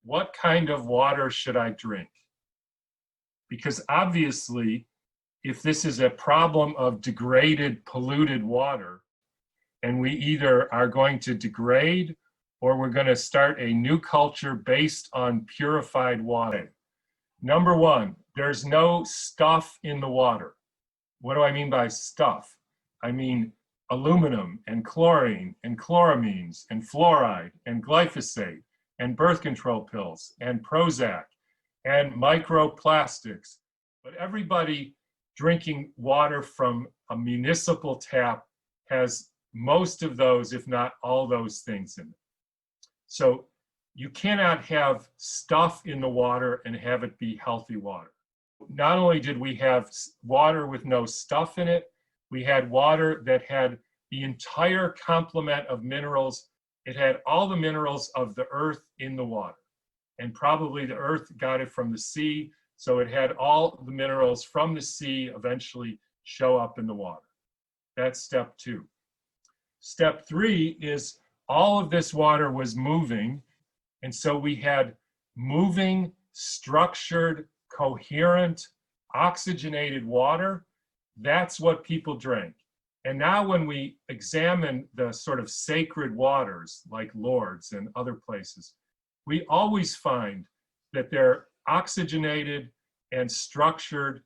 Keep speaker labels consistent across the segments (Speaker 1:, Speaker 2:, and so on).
Speaker 1: what kind of water should I drink? Because obviously, if this is a problem of degraded, polluted water, and we either are going to degrade or we're going to start a new culture based on purified water. Number one, there's no stuff in the water. What do I mean by stuff? I mean aluminum and chlorine and chloramines and fluoride and glyphosate and birth control pills and Prozac and microplastics. But everybody drinking water from a municipal tap has most of those, if not all those things in it. So you cannot have stuff in the water and have it be healthy water. Not only did we have water with no stuff in it, we had water that had the entire complement of minerals. It had all the minerals of the earth in the water. And probably the earth got it from the sea, so it had all the minerals from the sea eventually show up in the water. That's step two. Step three is all of this water was moving, and so we had moving, structured, coherent, oxygenated water. That's what people drank. And now when we examine the sort of sacred waters like Lourdes and other places, we always find that they're oxygenated and structured.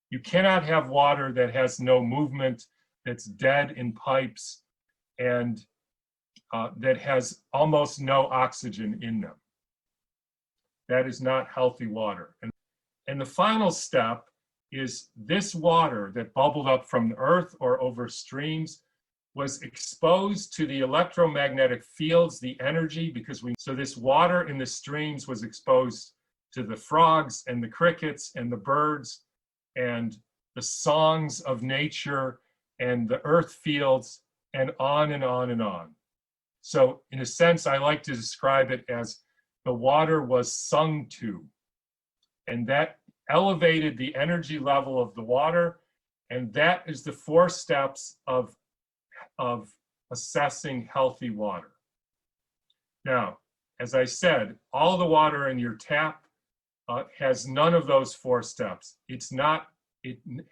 Speaker 1: You cannot have water that has no movement, that's dead in pipes, and that has almost no oxygen in them. That is not healthy water. And the final step is this water that bubbled up from the earth or over streams was exposed to the electromagnetic fields, the energy, so this water in the streams was exposed to the frogs and the crickets and the birds and the songs of nature and the earth fields and on and on and on. So in a sense, I like to describe it as the water was sung to, and that elevated the energy level of the water, and that is the 4 steps of assessing healthy water. Now, as I said, all the water in your tap has none of those 4 steps. It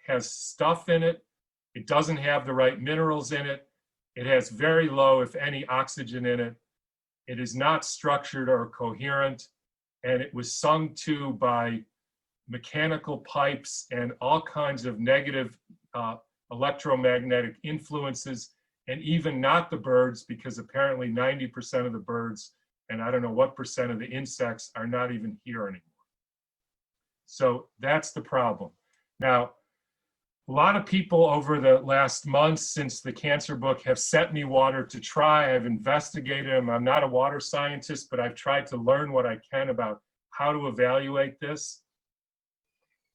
Speaker 1: has stuff in it. It doesn't have the right minerals in it. It has very low, if any, oxygen in it. It is not structured or coherent, and it was sung to by mechanical pipes and all kinds of negative electromagnetic influences, and even not the birds, because apparently 90% of the birds, and I don't know what percent of the insects, are not even here anymore. So that's the problem. Now, a lot of people over the last months since the cancer book have sent me water to try. I've investigated them. I'm not a water scientist, but I've tried to learn what I can about how to evaluate this.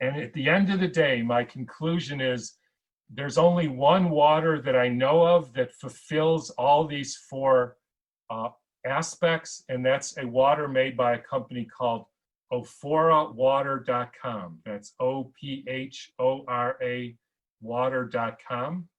Speaker 1: And at the end of the day, my conclusion is there's only one water that I know of that fulfills all these 4 aspects, and that's a water made by a company called Ophora Water.com. That's Ophora Water.com.